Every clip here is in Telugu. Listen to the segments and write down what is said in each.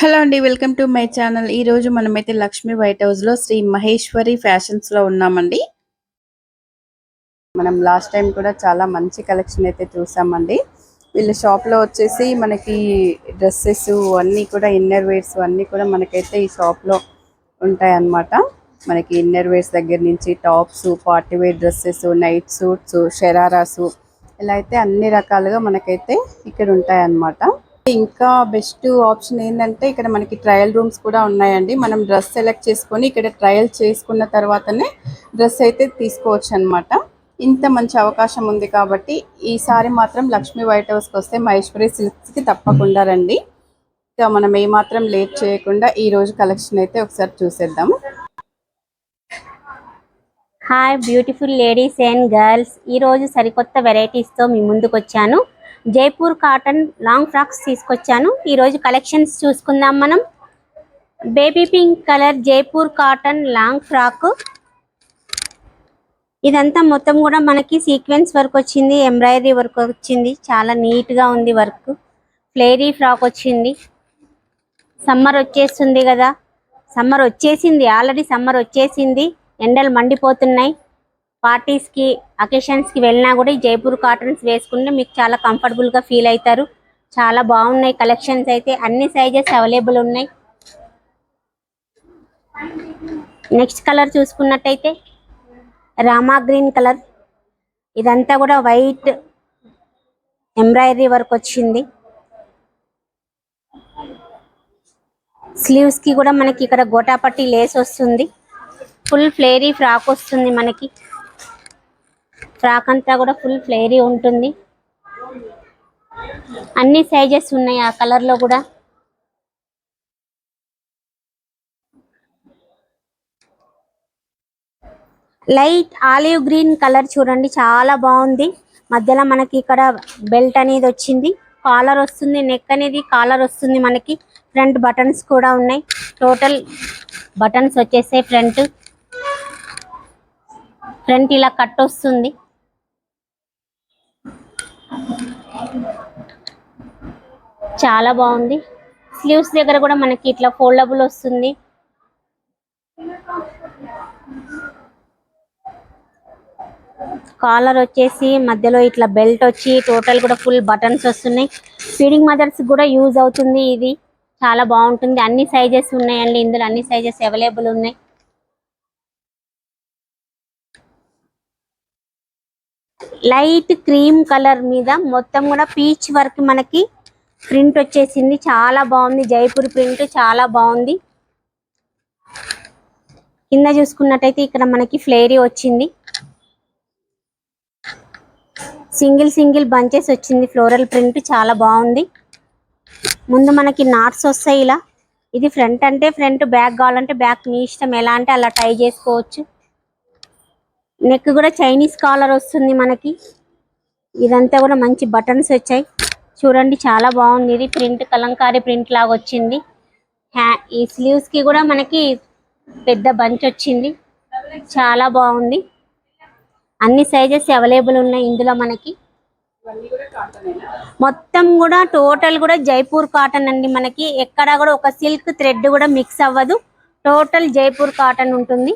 హలో అండి, వెల్కమ్ టు మై ఛానల్. ఈరోజు మనమైతే లక్ష్మీ వైట్ హౌస్లో శ్రీ మహేశ్వరి ఫ్యాషన్స్లో ఉన్నామండి. మనం లాస్ట్ టైం కూడా చాలా మంచి కలెక్షన్ అయితే చూసామండి. వీళ్ళ షాప్లో వచ్చేసి మనకి డ్రెస్సెస్ అన్నీ కూడా ఇన్నర్ వేర్స్ అన్నీ కూడా మనకైతే ఈ షాప్లో ఉంటాయి అన్నమాట. మనకి ఇన్నర్ వేర్స్ దగ్గర నుంచి tops, party wear dresses, night suits, షరారాసు ఇలా అయితే అన్ని రకాలుగా మనకైతే ఇక్కడ ఉంటాయి అన్నమాట. ఇంకా బెస్ట్ ఆప్షన్ ఏంటంటే ఇక్కడ మనకి ట్రయల్ రూమ్స్ కూడా ఉన్నాయండి. మనం డ్రెస్ సెలెక్ట్ చేసుకొని ఇక్కడ ట్రయల్ చేసుకున్న తర్వాతనే డ్రెస్ అయితే తీసుకోవచ్చు అనమాట. ఇంత మంచి అవకాశం ఉంది కాబట్టి ఈసారి మాత్రం లక్ష్మీ వైట్ హౌస్కి వస్తే మహేశ్వరి సిల్క్స్కి తప్పకుండా రండి. ఇంకా మనం ఏమాత్రం లేట్ చేయకుండా ఈ రోజు కలెక్షన్ అయితే ఒకసారి చూసేద్దాము. Hi beautiful ladies and girls, ఈరోజు సరికొత్త వెరైటీస్తో మీ ముందుకు వచ్చాను. జైపూర్ కాటన్ లాంగ్ ఫ్రాక్స్ తీసుకొచ్చాను. ఈరోజు కలెక్షన్స్ చూసుకుందాం మనం. Baby pink colour Jaipur cotton long frock. ఇదంతా మొత్తం కూడా మనకి సీక్వెన్స్ వర్క్ వచ్చింది, ఎంబ్రాయిడరీ వర్క్ వచ్చింది. చాలా నీట్గా ఉంది వర్క్. ఫ్లేరీ ఫ్రాక్ వచ్చింది. సమ్మర్ వచ్చేస్తుంది కదా, సమ్మర్ వచ్చేసింది, ఆల్రెడీ సమ్మర్ వచ్చేసింది. ఎండలు మండిపోతున్నాయి. పార్టీస్కి, అకేషన్స్కి వెళ్ళినా కూడా ఈ జైపూర్ కాటన్స్ వేసుకుంటే మీకు చాలా కంఫర్టబుల్గా ఫీల్ అవుతారు. చాలా బాగున్నాయి కలెక్షన్స్ అయితే. అన్ని సైజెస్ అవైలబుల్ ఉన్నాయి. నెక్స్ట్ కలర్ చూసుకున్నట్టయితే రామా గ్రీన్ కలర్. ఇదంతా కూడా వైట్ ఎంబ్రాయిడరీ వర్క్ వచ్చింది. స్లీవ్స్కి కూడా మనకి ఇక్కడ గోటాపట్టి లేస్ వస్తుంది. ఫుల్ ఫ్లేరీ ఫ్రాక్ వస్తుంది మనకి. ఫ్రాక్ అంతా కూడా ఫుల్ ఫ్లేరీ ఉంటుంది. అన్ని సైజెస్ ఉన్నాయి ఆ కలర్లో కూడా. లైట్ ఆలివ్ గ్రీన్ కలర్ చూడండి, చాలా బాగుంది. మధ్యలో మనకి ఇక్కడ బెల్ట్ అనేది వచ్చింది, కాలర్ వస్తుంది, నెక్ అనేది కాలర్ వస్తుంది మనకి. ఫ్రంట్ బటన్స్ కూడా ఉన్నాయి. టోటల్ బటన్స్ వచ్చేసాయి. ఫ్రంట్ ఇలా కట్ వస్తుంది. చాలా బాగుంది. స్లీవ్స్ దగ్గర కూడా మనకి ఇట్లా ఫోల్డబుల్ వస్తుంది. కాలర్ వచ్చేసి మధ్యలో ఇట్లా బెల్ట్ వచ్చి టోటల్ కూడా ఫుల్ బటన్స్ వస్తున్నాయి. ఫీడింగ్ మదర్స్ కూడా యూజ్ అవుతుంది ఇది. చాలా బాగుంటుంది. అన్ని సైజెస్ ఉన్నాయండి ఇందులో, అన్ని సైజెస్ అవైలబుల్ ఉన్నాయి. లైట్ క్రీమ్ కలర్ మీద మొత్తం కూడా పీచ్ వర్క్ మనకి ప్రింట్ వచ్చేసింది. చాలా బాగుంది. జైపూర్ ప్రింట్ చాలా బాగుంది. కింద చూసుకున్నట్టయితే ఇక్కడ మనకి ఫ్లేరీ వచ్చింది. సింగిల్ బంచెస్ వచ్చింది. ఫ్లోరల్ ప్రింట్ చాలా బాగుంది. ముందు మనకి నాట్స్ వస్తాయి ఇలా. ఇది ఫ్రంట్ అంటే ఫ్రంట్, బ్యాక్ కావాలంటే బ్యాక్, మీ ఇష్టం ఎలా అంటే అలా టై చేసుకోవచ్చు. నెక్ కూడా చైనీస్ కాలర్ వస్తుంది మనకి. ఇదంతా కూడా మంచి బటన్స్ వచ్చాయి చూడండి, చాలా బాగుంది. ఇది ప్రింట్ కలంకారీ ప్రింట్ లాగా వచ్చింది. ఈ స్లీవ్స్ కి కూడా మనకి పెద్ద బంచ్ వచ్చింది. చాలా బాగుంది. అన్ని సైజెస్ అవైలబుల్ ఉన్నాయి ఇందులో మనకి. మొత్తం కూడా టోటల్ కూడా జైపూర్ కాటన్ అండి మనకి. ఎక్కడ కూడా ఒక సిల్క్ థ్రెడ్ కూడా మిక్స్ అవ్వదు. టోటల్ జైపూర్ కాటన్ ఉంటుంది.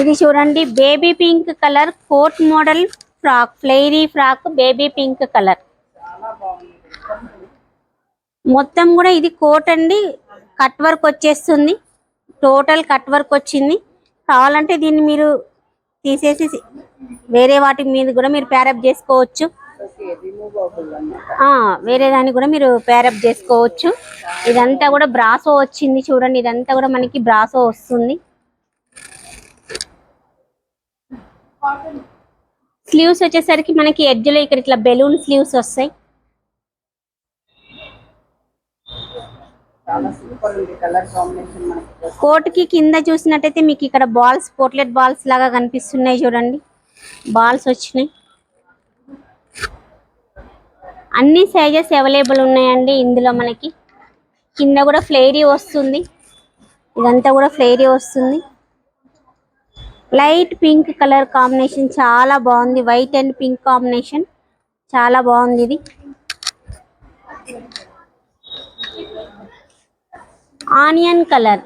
ఇది చూడండి, baby pink colour coat model frock, flary frock, baby pink colour. మొత్తం కూడా ఇది కోట్ అండి. కట్ వర్క్ వచ్చేస్తుంది. టోటల్ కట్ వర్క్ వచ్చింది. కావాలంటే దీన్ని మీరు తీసేసి వేరే వాటి మీద కూడా మీరు ప్యారప్ చేసుకోవచ్చు. వేరే దాన్ని కూడా మీరు ప్యారప్ చేసుకోవచ్చు. ఇదంతా కూడా బ్రాసో వచ్చింది చూడండి. ఇదంతా కూడా మనకి బ్రాసో వస్తుంది. స్లీవ్స్ వచ్చేసరికి మనకి ఎడ్జ్లో ఇక్కడ ఇట్లా బెలూన్ స్లీవ్స్ వస్తాయి. కోట్ కి కింద చూసినట్టయితే మీకు ఇక్కడ బాల్స్, పోట్లెట్ బాల్స్ లాగా కనిపిస్తున్నాయి చూడండి. బాల్స్ వచ్చినాయి. అన్ని సైజెస్ అవైలబుల్ ఉన్నాయండి ఇందులో మనకి. కింద కూడా ఫ్లేరీ వస్తుంది. ఇదంతా కూడా ఫ్లేరీ వస్తుంది. లైట్ పింక్ కలర్ కాంబినేషన్ చాలా బాగుంది. వైట్ అండ్ పింక్ కాంబినేషన్ చాలా బాగుంది ఇది. ఆనియన్ కలర్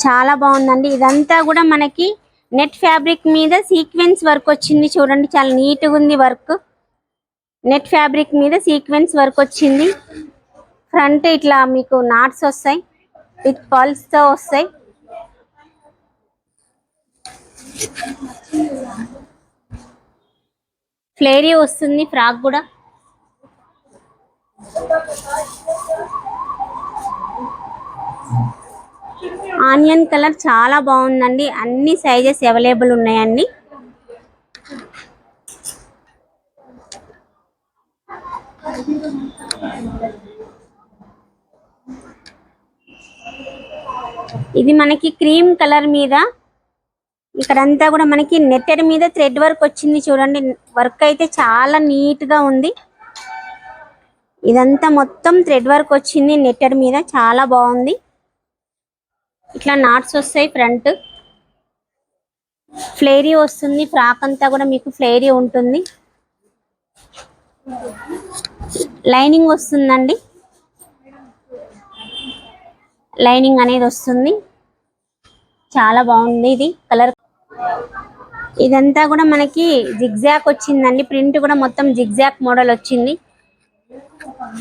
చాలా బాగుందండి. ఇదంతా కూడా మనకి నెట్ ఫ్యాబ్రిక్ మీద సీక్వెన్స్ వర్క్ వచ్చింది. చూడండి చాలా నీట్గా ఉంది వర్క్. నెట్ ఫ్యాబ్రిక్ మీద సీక్వెన్స్ వర్క్ వచ్చింది. ఫ్రంట్ ఇట్లా మీకు నాట్స్ వస్తాయి, విత్ పల్స్ తో వస్తాయి. ఫ్లేరీ వస్తుంది ఫ్రాక్ కూడా. ఆనియన్ కలర్ చాలా బాగుందండి. అన్ని సైజెస్ అవైలబుల్ ఉన్నాయండి. ఇది మనకి క్రీమ్ కలర్ మీద ఇక్కడంతా కూడా మనకి నెట్టెడ్ మీద థ్రెడ్ వర్క్ వచ్చింది. చూడండి వర్క్ అయితే చాలా నీట్ గా ఉంది. ఇదంతా మొత్తం థ్రెడ్ వర్క్ వచ్చింది నెట్టెడ్ మీద, చాలా బాగుంది. ఇట్లా నాట్స్ వస్తాయి. ఫ్రంట్ ఫ్లేరీ వస్తుంది. ఫ్రాక్ అంతా కూడా మీకు ఫ్లేరీ ఉంటుంది. లైనింగ్ వస్తుందండి, లైనింగ్ అనేది వస్తుంది. చాలా బాగుంది ఇది కలర్. ఇదంతా కూడా మనకి జిగ్జాక్ వచ్చిందండి. ప్రింట్ కూడా మొత్తం జిగ్జాక్ మోడల్ వచ్చింది.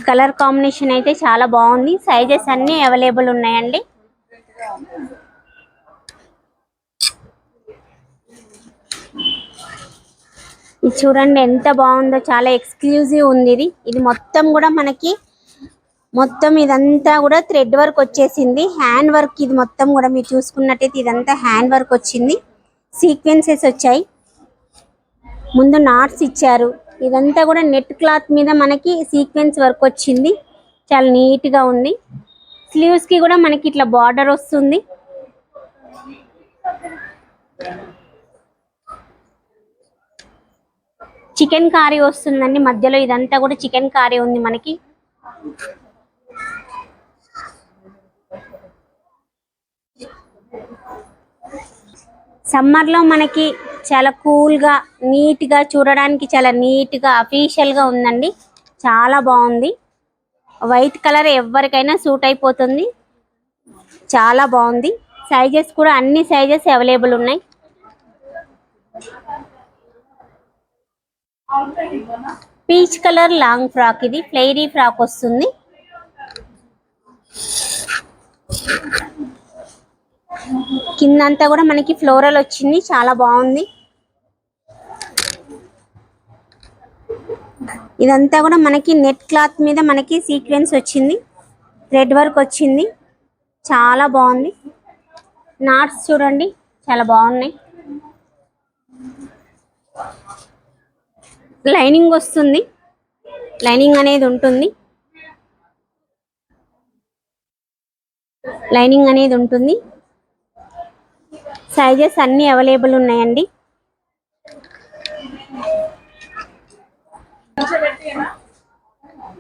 కలర్ కాంబినేషన్ అయితే చాలా బాగుంది. సైజెస్ అన్ని అవైలబుల్ ఉన్నాయండి. ఇది చూడండి ఎంత బాగుందో, చాలా ఎక్స్క్లూజివ్ ఉంది ఇది. ఇది మొత్తం కూడా మనకి మొత్తం ఇదంతా కూడా థ్రెడ్ వర్క్ వచ్చేసింది. హ్యాండ్ వర్క్ ఇది మొత్తం కూడా మీరు చూసుకున్నట్టయితే ఇదంతా హ్యాండ్ వర్క్ వచ్చింది. సీక్వెన్సెస్ వచ్చాయి, ముందు నాట్స్ ఇచ్చారు. ఇదంతా కూడా నెట్ క్లాత్ మీద మనకి సీక్వెన్స్ వర్క్ వచ్చింది. చాలా నీట్ గా ఉంది. స్లీవ్స్ కి కూడా మనకి ఇట్లా బార్డర్ వస్తుంది. చికెన్ కారీ వస్తుందండి మధ్యలో. ఇదంతా కూడా చికెన్ కారీ ఉంది మనకి. సమ్మర్ లో మనకి చాలా కూల్ గా నీట్ గా చూడడానికి చాలా నీట్ గా అఫీషియల్ గా ఉందండి. చాలా బాగుంది. వైట్ కలర్ ఎవరికైనా సూట్ అయిపోతుంది. చాలా బాగుంది. సైజెస్ కూడా అన్ని సైజెస్ అవైలబుల్ ఉన్నాయి. పీచ్ కలర్ లాంగ్ ఫ్రాక్, ఇది ఫ్లైరీ ఫ్రాక్ వస్తుంది. కిందంతా కూడా మనకి ఫ్లోరల్ వచ్చింది. చాలా బాగుంది. ఇదంతా కూడా మనకి నెట్ క్లాత్ మీద మనకి సీక్వెన్స్ వచ్చింది. థ్రెడ్ వర్క్ వచ్చింది. చాలా బాగుంది. నాట్స్ చూడండి చాలా బాగున్నాయి. లైనింగ్ వస్తుంది, లైనింగ్ అనేది ఉంటుంది. లైనింగ్ అనేది ఉంటుంది. సైజెస్ అన్ని అవైలబుల్ ఉన్నాయండి.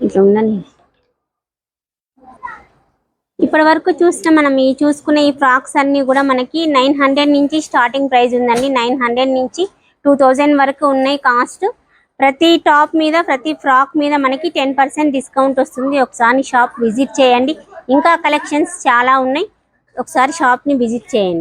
ఇట్లా ఉందండి. ఇప్పటి వరకు మనం చూసుకునే ఈ ఫ్రాక్స్ అన్ని కూడా మనకి 900 నుంచి స్టార్టింగ్ ప్రైస్ ఉందండి. 900 నుంచి 2000 వరకు ఉన్నాయి కాస్ట్. ప్రతి టాప్ మీద ప్రతి ఫ్రాక్ మీద మనకి 10% డిస్కౌంట్ వస్తుంది. ఒకసారి షాప్ విజిట్ చేయండి. ఇంకా కలెక్షన్స్ చాలా ఉన్నాయి. ఒకసారి షాప్ ని విజిట్ చేయండి.